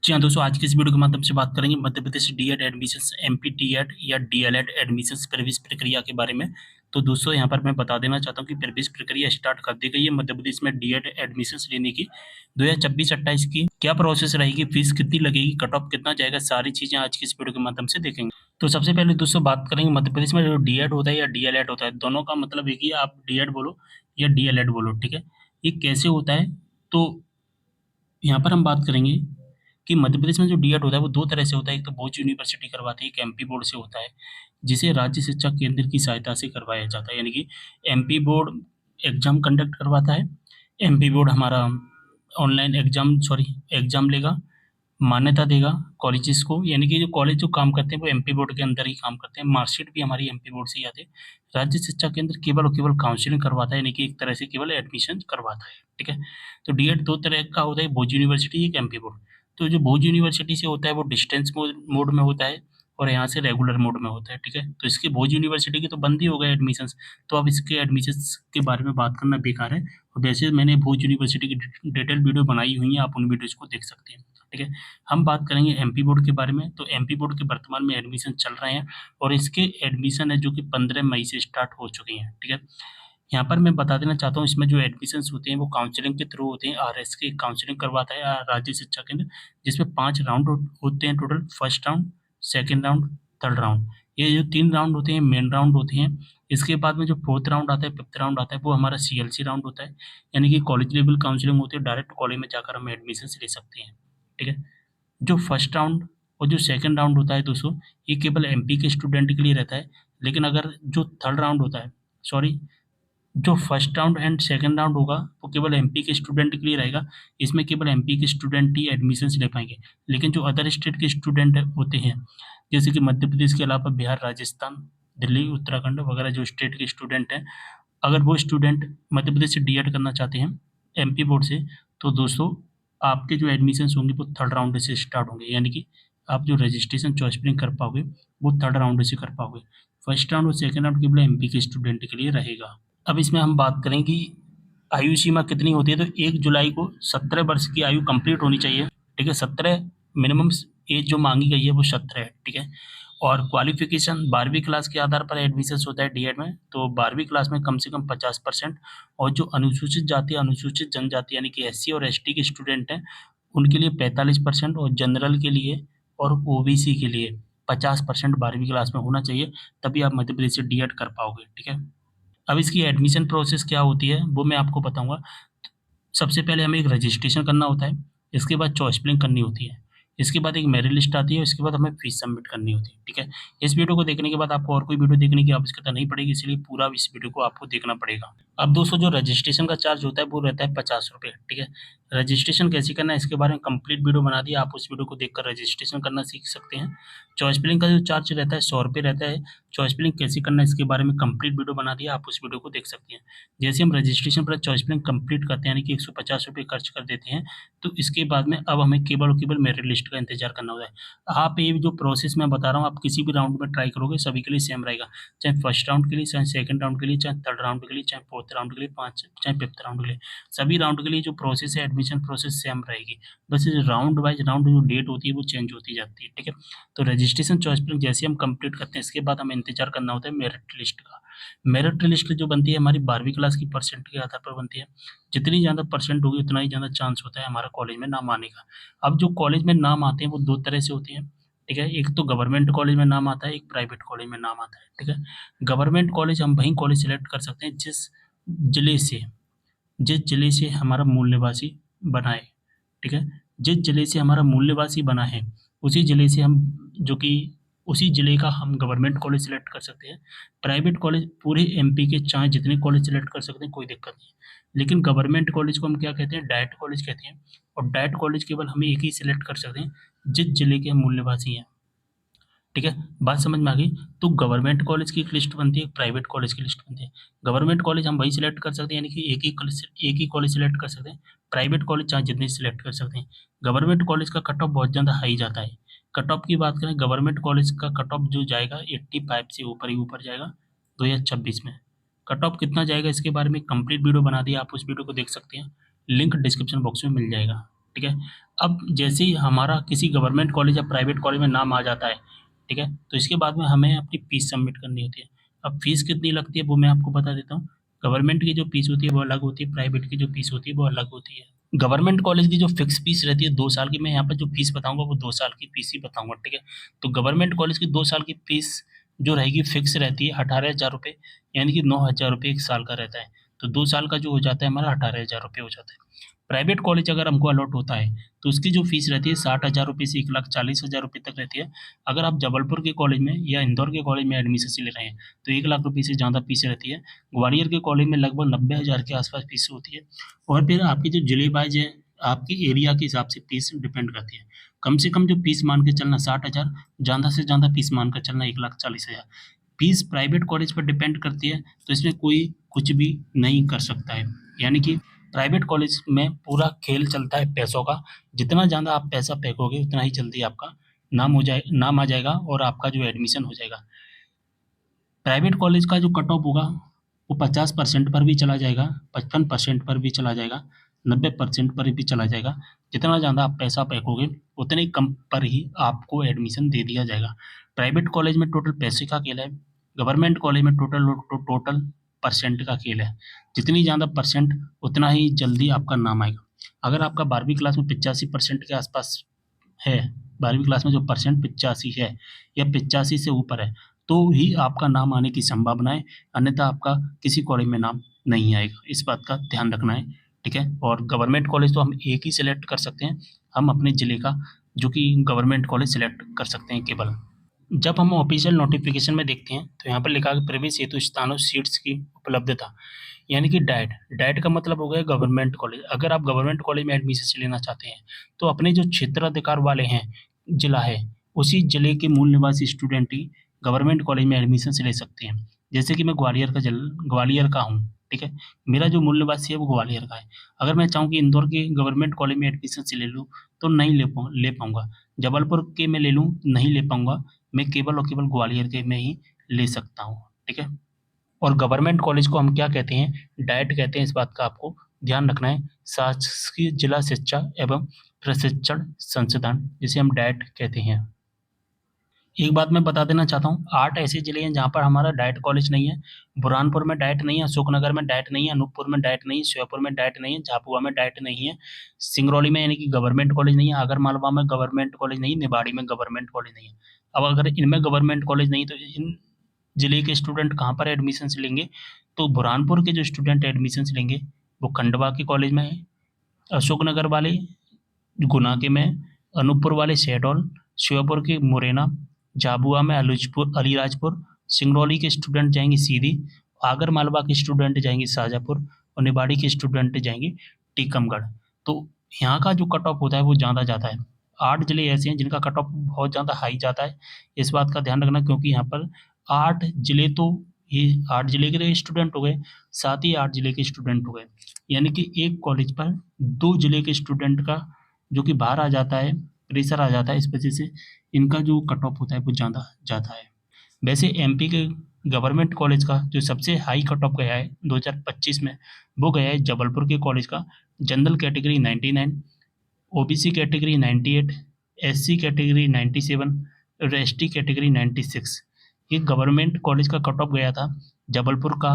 जी हाँ दोस्तों, आज की इस वीडियो के माध्यम से बात करेंगे Madhya Pradesh DEd admissions, MP DEd या डीएलएड एडमिशन्स प्रवेश प्रक्रिया के बारे में। तो दोस्तों यहाँ पर मैं बता देना चाहता हूँ कि प्रवेश प्रक्रिया स्टार्ट कर दी गई है मध्य प्रदेश में डीएड एडमिशन्स लेने की। 2026-28 की क्या प्रोसेस रहेगी, फीस कितनी लगेगी, कट ऑफ कितना जाएगा, सारी चीजें आज की इस वीडियो के माध्यम से देखेंगे। तो सबसे पहले दोस्तों बात करेंगे मध्य प्रदेश में जो डीएड होता है या डीएलएड होता है, दोनों का मतलब एक ही है, आप डीएड बोलो या डीएलएड बोलो, ठीक है। ये कैसे होता है, तो यहाँ पर हम बात करेंगे कि मध्य प्रदेश में जो डीएड होता है वो दो तरह से होता है। एक तो भोज यूनिवर्सिटी करवाती है, एक एमपी बोर्ड से होता है, जिसे राज्य शिक्षा केंद्र की सहायता से करवाया जाता है। यानी कि एमपी बोर्ड एग्जाम कंडक्ट करवाता है। एमपी बोर्ड हमारा ऑनलाइन एग्जाम लेगा, मान्यता देगा कॉलेजेस को। यानी कि जो कॉलेज जो काम करते हैं वो एमपी बोर्ड के अंदर ही काम करते हैं। मार्कशीट भी हमारी एमपी बोर्ड से ही आती है। राज्य शिक्षा केंद्र केवल और केवल काउंसलिंग करवाता है, यानी कि एक तरह से केवल एडमिशन करवाता है, ठीक है। तो डीएड दो तरह का होता है, भोज यूनिवर्सिटी, एक एमपी बोर्ड। तो जो भोज यूनिवर्सिटी से होता है वो डिस्टेंस मोड में होता है और यहाँ से रेगुलर मोड में होता है, ठीक है। तो इसके भोज यूनिवर्सिटी की तो बंद ही हो गए एडमिशन्स, तो अब इसके एडमिशन्स के बारे में बात करना बेकार है। और वैसे मैंने भोज यूनिवर्सिटी की डिटेल वीडियो बनाई हुई है, आप उन वीडियोज़ को देख सकते हैं, ठीक है। हम बात करेंगे एमपी बोर्ड के बारे में। तो एमपी बोर्ड के वर्तमान में एडमिशन चल रहे हैं और इसके एडमिशन है जो कि 15 मई से स्टार्ट हो चुके हैं, ठीक है। यहाँ पर मैं बता देना चाहता हूँ, इसमें जो एडमिशन्स होते हैं वो काउंसलिंग के थ्रू होते हैं। आरएस की काउंसलिंग करवाता है राज्य शिक्षा केंद्र, जिसमें 5 राउंड होते हैं total. First round, second round, third round. ये जो 3 राउंड होते हैं मेन राउंड होते हैं। इसके बाद में जो फोर्थ राउंड आता है, फिफ्थ राउंड आता है, वो हमारा सीएलसी राउंड होता है। यानी कि कॉलेज लेवल काउंसलिंग होती है, डायरेक्ट कॉलेज में जाकर हम एडमिशन्स ले सकते हैं, ठीक है। जो फर्स्ट राउंड और जो सेकंड राउंड होता है दोस्तों, ये केवल एमपी के स्टूडेंट के लिए रहता है। लेकिन अगर जो थर्ड राउंड होता है, सॉरी, जो first round and second round होगा वो केवल एमपी के स्टूडेंट के लिए रहेगा। इसमें केवल एमपी के स्टूडेंट ही एडमिशन्स ले पाएंगे। लेकिन जो अदर स्टेट के स्टूडेंट होते हैं, जैसे कि मध्य प्रदेश के अलावा बिहार, राजस्थान, दिल्ली, उत्तराखंड वगैरह जो स्टेट के स्टूडेंट हैं, अगर वो स्टूडेंट मध्य प्रदेश से डीएड करना चाहते हैं एमपी बोर्ड से, तो दोस्तों आपके जो एडमिशन्स होंगे वो थर्ड राउंड से स्टार्ट होंगे। यानी कि आप जो रजिस्ट्रेशन चॉइस फिलिंग कर पाओगे वो थर्ड राउंड से कर पाओगे। फर्स्ट राउंड और सेकंड राउंड केवल एमपी के स्टूडेंट के लिए रहेगा। अब इसमें हम बात करें कि आयु सीमा कितनी होती है, तो 1 जुलाई को 17 वर्ष की आयु कंप्लीट होनी चाहिए, ठीक है। 17 मिनिमम एज जो मांगी गई है वो 17 है, ठीक है। और क्वालिफिकेशन 12वीं क्लास के आधार पर एडमिशन्स होता है डीएड में। तो 12वीं क्लास में कम से कम 50%। और जो अनुसूचित जाति, अनुसूचित जनजाति यानी कि एससी और एसटी के स्टूडेंट हैं, उनके लिए 45%। और जनरल के लिए और ओबीसी के लिए 50% 12वीं क्लास में होना चाहिए, तभी आप मध्य प्रदेश से डीएड कर पाओगे, ठीक है। अब इसकी एडमिशन प्रोसेस क्या होती है वो मैं आपको बताऊँगा। सबसे पहले हमें एक रजिस्ट्रेशन करना होता है, इसके बाद चॉइस फिलिंग करनी होती है, इसके बाद एक मेरिट लिस्ट आती है, इसके बाद हमें फीस सबमिट करनी होती है, ठीक है। इस वीडियो को देखने के बाद आपको और कोई वीडियो देखने की आवश्यकता नहीं पड़ेगी, इसलिए पूरा इस वीडियो को आपको देखना पड़ेगा। अब दोस्तों जो रजिस्ट्रेशन का चार्ज होता है वो रहता है 50 रुपये, ठीक है। रजिस्ट्रेशन कैसे करना है इसके बारे में कंप्लीट वीडियो बना दिया, आप उस वीडियो को देखकर रजिस्ट्रेशन करना सीख सकते हैं। चॉइस फिलिंग का जो चार्ज रहता है 100 रुपये रहता है। चॉइस फिलिंग कैसे करना है इसके बारे में कंप्लीट वीडियो बना दिया, आप उस वीडियो को देख सकते हैं। जैसे हम रजिस्ट्रेशन पर चॉइस फिलिंग कंप्लीट करते हैं, यानी कि 150 रुपये खर्च कर देते हैं, तो इसके बाद में अब हमें केवल और केवल मेरिट लिस्ट का इंतजार करना होता है। आप ये जो प्रोसेस मैं बता रहा हूँ, आप किसी भी राउंड में ट्राई करोगे सभी के लिए सेम रहेगा। चाहे फर्स्ट राउंड के लिए, चाहे सेकंड राउंड के लिए, चाहे थर्ड राउंड के लिए, चाहे फोर्थ राउंड के लिए, चाहे फिफ्थ राउंड के लिए, सभी राउंड के लिए जो प्रोसेस है एडमिशन प्रोसेस सेम रहेगी। बस राउंड वाइज राउंड जो डेट होती है वो चेंज होती जाती है, ठीक है। तो रजिस्ट्रेशन चॉइस फिलिंग जैसे हम कंप्लीट करते हैं, इसके बाद हमें इंतजार करना होता है मेरिट लिस्ट का। मेरिट लिस्ट जो बनती है हमारी 12वीं क्लास की परसेंट के आधार पर बनती है। जितनी ज़्यादा परसेंट होगी उतना ही ज़्यादा चांस होता है हमारा कॉलेज में नाम आने का। अब जो कॉलेज में नाम आते हैं वो 2 तरह से होते हैं, ठीक है। एक तो गवर्नमेंट कॉलेज में नाम आता है, एक प्राइवेट कॉलेज में नाम आता है, ठीक है। गवर्नमेंट कॉलेज हम वही कॉलेज सेलेक्ट कर सकते हैं जिले से जिस जिले से हमारा मूल निवासी बना है, ठीक है। जिस जिले से हमारा मूल निवासी बना है, उसी जिले से हम जो कि उसी जिले का हम गवर्नमेंट कॉलेज सेलेक्ट कर सकते हैं। प्राइवेट कॉलेज पूरे एमपी के चाहे जितने कॉलेज सेलेक्ट कर सकते हैं, कोई दिक्कत नहीं है। लेकिन गवर्नमेंट कॉलेज को हम क्या कहते हैं, डायट कॉलेज कहते हैं। और डायट कॉलेज केवल हम एक ही सिलेक्ट कर सकते हैं जिस जिले के हम मूल निवासी हैं, ठीक है। बात समझ में आ गई। तो गवर्नमेंट कॉलेज की एक लिस्ट बनती है, प्राइवेट कॉलेज की लिस्ट बनती है। गवर्नमेंट कॉलेज हम वही सिलेक्ट कर सकते हैं, यानी कि एक ही कॉलेज सिलेक्ट कर सकते हैं। प्राइवेट कॉलेज चाहे जितने सिलेक्ट कर सकते हैं। गवर्नमेंट कॉलेज का कट ऑफ बहुत ज़्यादा हाई जाता है। कट ऑफ की बात करें, गवर्नमेंट कॉलेज का कट ऑफ जो जाएगा 85 से ऊपर ही ऊपर जाएगा 2026 में। कट ऑफ कितना जाएगा इसके बारे में कंप्लीट वीडियो बना दिया, आप उस वीडियो को देख सकते हैं, लिंक डिस्क्रिप्शन बॉक्स में मिल जाएगा। ठीक है। अब जैसे ही हमारा किसी गवर्नमेंट कॉलेज या प्राइवेट कॉलेज में नाम आ जाता है, ठीक है, तो इसके बाद में हमें अपनी फीस सबमिट करनी होती है। अब फीस कितनी लगती है वो मैं आपको बता देता हूँ। गवर्नमेंट की जो फीस होती है वो अलग होती है, प्राइवेट की जो फीस होती है वो अलग होती है। गवर्नमेंट कॉलेज की जो फिक्स फीस रहती है 2 साल की, मैं यहाँ पर जो फीस बताऊंगा वो 2 साल की फीस ही बताऊंगा, ठीक है। तो गवर्नमेंट कॉलेज की 2 साल की फीस जो रहेगी फिक्स रहती है 18,000 रुपये, यानी कि 9,000 रुपये 1 साल का रहता है। तो 2 साल का जो हो जाता है हमारा 18,000 रुपये हो जाता है। प्राइवेट कॉलेज अगर हमको अलॉट होता है तो उसकी जो फीस रहती है 60,000 रुपये से 1,40,000 रुपये तक रहती है। अगर आप जबलपुर के कॉलेज में या इंदौर के कॉलेज में एडमिशन ले रहे हैं तो 1 लाख रुपये से ज़्यादा फीस रहती है। ग्वालियर के कॉलेज में लगभग 90,000 के आसपास फीस होती है। और फिर आपकी जो जिले वाइज है, आपकी एरिया के हिसाब से फीस डिपेंड करती है। कम से कम जो फीस मान के चलना 60,000, ज़्यादा से ज़्यादा फीस मान कर चलना 1,40,000। फीस प्राइवेट कॉलेज पर डिपेंड करती है, तो इसमें कोई कुछ भी नहीं कर सकता है। यानी कि प्राइवेट कॉलेज में पूरा खेल चलता है पैसों का। जितना ज़्यादा आप पैसा फेंकोगे उतना ही जल्दी आपका नाम आ जाएगा और आपका जो एडमिशन हो जाएगा। प्राइवेट कॉलेज का जो कट ऑफ होगा वो 50% पर भी चला जाएगा, 55% पर भी चला जाएगा, 90% पर भी चला जाएगा। जितना ज़्यादा आप पैसा फेंकोगे उतने कम पर ही आपको एडमिशन दे दिया जाएगा। प्राइवेट कॉलेज में टोटल पैसे का खेल है, गवर्नमेंट कॉलेज में टोटल परसेंट का खेल है। जितनी ज़्यादा परसेंट उतना ही जल्दी आपका नाम आएगा। अगर आपका 12वीं क्लास में 85% के आसपास है, 12वीं क्लास में जो परसेंट 85 है या 85 से ऊपर है, तो ही आपका नाम आने की संभावना है, अन्यथा आपका किसी कॉलेज में नाम नहीं आएगा। इस बात का ध्यान रखना है, ठीक है? और गवर्नमेंट कॉलेज तो हम एक ही सिलेक्ट कर सकते हैं, हम अपने ज़िले का जो कि गवर्नमेंट कॉलेज सिलेक्ट कर सकते हैं केवल। जब हम ऑफिशियल नोटिफिकेशन में देखते हैं तो यहाँ पर लिखा है प्रवेश हेतु स्थानों सीट्स की उपलब्धता, यानी कि डाइट। डाइट का मतलब हो गया गवर्नमेंट कॉलेज। अगर आप गवर्नमेंट कॉलेज में एडमिशन लेना चाहते हैं तो अपने जो क्षेत्राधिकार वाले हैं जिला है, उसी जिले के मूल निवासी स्टूडेंट ही गवर्नमेंट कॉलेज में एडमिशन ले सकते हैं। जैसे कि मैं ग्वालियर का हूँ, ठीक है, मेरा जो मूल निवासी है वो ग्वालियर का है। अगर मैं चाहूँ कि इंदौर के गवर्नमेंट कॉलेज में एडमिशन ले लूँ तो नहीं ले पाऊंगा, जबलपुर के में ले लूँ नहीं ले पाऊंगा, मैं केवल और केवल ग्वालियर के में ही ले सकता हूँ, ठीक है। और गवर्नमेंट कॉलेज को हम क्या कहते हैं, डाइट कहते हैं। इस बात का आपको ध्यान रखना है। शासकीय जिला शिक्षा एवं प्रशिक्षण संस्थान, जिसे हम डाइट कहते हैं। एक बात मैं बता देना चाहता हूँ, 8 ऐसे जिले हैं जहाँ पर हमारा डाइट कॉलेज नहीं है। बुरहानपुर में डाइट नहीं है, अशोकनगर में डाइट नहीं है, अनूपपुर में डाइट नहीं है, श्योपुर में डाइट नहीं है, झाबुआ में डाइट नहीं है, सिंगरौली में यानी कि गवर्नमेंट कॉलेज नहीं है, आगरमालवा में गवर्नमेंट कॉलेज नहीं है, निवाड़ी में गवर्नमेंट कॉलेज नहीं है। अब अगर इनमें गवर्नमेंट कॉलेज नहीं तो इन जिले के स्टूडेंट कहाँ पर एडमिशन लेंगे? तो बुरहानपुर के जो स्टूडेंट एडमिशन लेंगे वो खंडवा के कॉलेज में है, अशोकनगर वाले गुना के में, अनूपपुर वाले शहडोल, श्योपुर के मुरैना, झाबुआ में अलीराजपुर, सिंगरौली के स्टूडेंट जाएंगे सीधी, आगर मालवा के स्टूडेंट जाएंगे शाहजहाँपुर और निवाड़ी के स्टूडेंट जाएंगे टीकमगढ़। तो यहाँ का जो कट ऑफ होता है वो ज़्यादा जाता है। 8 जिले ऐसे हैं जिनका कट ऑफ बहुत ज़्यादा हाई जाता है। इस बात का ध्यान रखना, क्योंकि यहाँ पर 8 जिले तो ये 8 जिले के स्टूडेंट हो गए, साथ ही 8 जिले के स्टूडेंट हो गए, यानी कि एक कॉलेज पर 2 जिले के स्टूडेंट का जो कि बाहर आ जाता है, प्रेशर आ जाता है। इस वजह से इनका जो कट ऑफ होता है वो ज़्यादा जाता है। वैसे एमपी के गवर्नमेंट कॉलेज का जो सबसे हाई कट ऑफ गया है 2025 में, वो गया है जबलपुर के कॉलेज का। General category 99, OBC category 98, SC category 97 और एसटी कैटेगरी 96। ये गवर्नमेंट कॉलेज का कट ऑफ गया था जबलपुर का।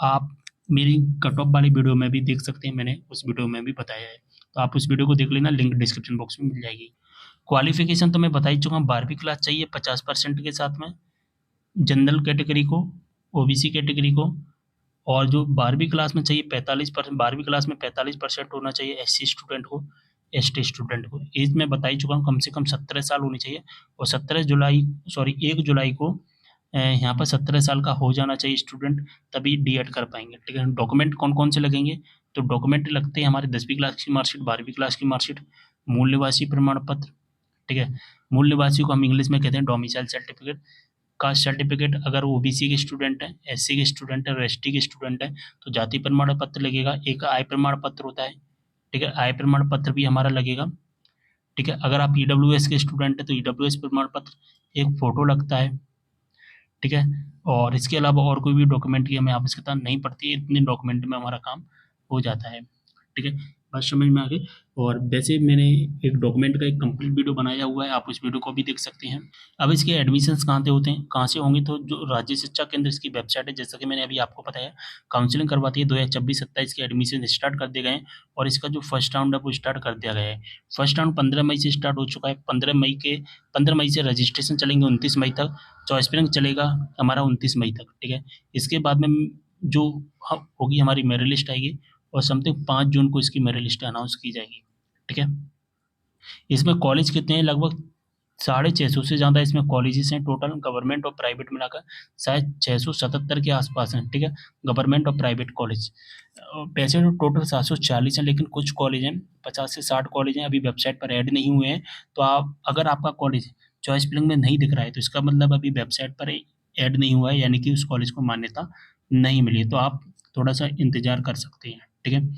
आप मेरी कट ऑफ वाली वीडियो में भी देख सकते हैं, मैंने उस वीडियो में भी बताया है, तो आप उस वीडियो को देख लेना, लिंक डिस्क्रिप्शन बॉक्स में मिल जाएगी। क्वालिफिकेशन तो मैं बता ही चुका हूँ, 12वीं क्लास चाहिए 50% के साथ में जनरल कैटेगरी को, ओबीसी कैटेगरी को। और जो 12वीं क्लास में चाहिए 45%, 12वीं क्लास में 45% होना चाहिए एससी स्टूडेंट को, एसटी स्टूडेंट को। एज मैं बता ही चुका हूँ, कम से कम 17 साल होनी चाहिए। और 1 जुलाई को यहाँ पर 17 साल का हो जाना चाहिए स्टूडेंट, तभी डीएड कर पाएंगे, ठीक है। डॉक्यूमेंट कौन कौन से लगेंगे? तो डॉक्यूमेंट लगते हैं हमारे 10वीं क्लास की मार्कशीट, 12वीं क्लास की मार्कशीट, मूल निवासी प्रमाण पत्र, ठीक है। मूल निवासी को हम इंग्लिश में कहते हैं डोमिसाइल सर्टिफिकेट। कास्ट सर्टिफिकेट अगर ओबीसी के स्टूडेंट हैं, एससी के स्टूडेंट हैं और एसटी के स्टूडेंट हैं तो जाति प्रमाण पत्र लगेगा। एक आय प्रमाण पत्र होता है, ठीक है, आय प्रमाण पत्र भी हमारा लगेगा, ठीक है। अगर आप ईडब्ल्यूएस के स्टूडेंट हैं तो ईडब्ल्यूएस प्रमाण पत्र, एक फोटो लगता है, ठीक है। और इसके अलावा और कोई भी डॉक्यूमेंट की हमें आवश्यकता नहीं पड़ती है, इतने डॉक्यूमेंट में हमारा काम हो जाता है, ठीक है। बात समझ में आ गई। और वैसे मैंने एक डॉक्यूमेंट का एक कंप्लीट वीडियो बनाया हुआ है, आप उस वीडियो को भी देख सकते हैं। अब इसके एडमिशन्स कहाँ से होते हैं, कहाँ से होंगे, तो जो राज्य शिक्षा केंद्र इसकी वेबसाइट है, जैसा कि मैंने अभी आपको बताया, काउंसलिंग करवाती है। 2026-27 के एडमिशन स्टार्ट कर दिए गए हैं और इसका जो फर्स्ट राउंड है वो स्टार्ट कर दिया गया है। फर्स्ट राउंड 15 मई से स्टार्ट हो चुका है। 15 मई से रजिस्ट्रेशन चलेंगे 29 मई तक। चॉइस फिलिंग चलेगा हमारा 29 मई तक, ठीक है। इसके बाद में जो होगी हमारी मेरिट लिस्ट आएगी और समथिंग 5 जून को इसकी मेरिट लिस्ट अनाउंस की जाएगी, ठीक है। इसमें कॉलेज कितने हैं, लगभग 650 से ज़्यादा इसमें कॉलेजेस हैं टोटल, गवर्नमेंट और प्राइवेट मिलाकर शायद 677 के आसपास हैं, ठीक है, गवर्नमेंट और प्राइवेट कॉलेज। वैसे तो टोटल 740 हैं, लेकिन कुछ कॉलेज हैं 50 से 60 कॉलेज हैं अभी वेबसाइट पर ऐड नहीं हुए हैं। तो आप अगर आपका कॉलेज चॉइस फिलिंग में नहीं दिख रहा है तो इसका मतलब अभी वेबसाइट पर ऐड नहीं हुआ है, यानी कि उस कॉलेज को मान्यता नहीं मिली है, तो आप थोड़ा सा इंतजार कर सकते हैं, ठीक है।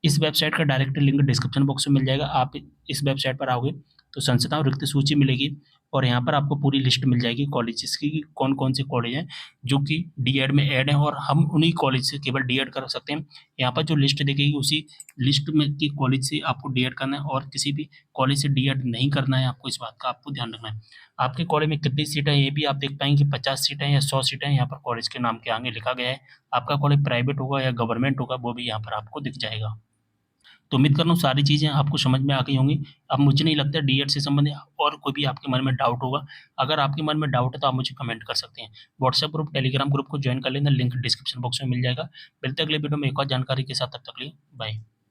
इस वेबसाइट का डायरेक्ट लिंक डिस्क्रिप्शन बॉक्स में मिल जाएगा। आप इस वेबसाइट पर आओगे तो संस्थाओं रिक्त सूची मिलेगी और यहाँ पर आपको पूरी लिस्ट मिल जाएगी कॉलेजेस की, कौन कौन से कॉलेज हैं जो कि डी.एड में ऐड हैं और हम उन्हीं कॉलेज से केवल डी.एड कर सकते हैं। यहाँ पर जो लिस्ट दिखेगी उसी लिस्ट में की कॉलेज से आपको डी.एड करना है और किसी भी कॉलेज से डी.एड नहीं करना है। आपको इस बात का आपको ध्यान रखना है। आपके कॉलेज में कितनी सीटें हैं ये भी आप देख पाएंगे, 50 सीटें या 100 सीटें यहाँ पर कॉलेज के नाम के आगे लिखा गया है। आपका कॉलेज प्राइवेट होगा या गवर्नमेंट होगा वो भी यहाँ पर आपको दिख जाएगा। तो उम्मीद कर रहा हूँ सारी चीज़ें आपको समझ में आ गई होंगी। अब मुझे नहीं लगता डी.एड से संबंधित और कोई भी आपके मन में डाउट होगा। अगर आपके मन में डाउट है तो आप मुझे कमेंट कर सकते हैं। व्हाट्सएप ग्रुप, टेलीग्राम ग्रुप को जॉइन कर लेना, लिंक डिस्क्रिप्शन बॉक्स में मिल जाएगा। मिलते हैं अगले वीडियो में एक और जानकारी के साथ, तब तक के लिए बाय।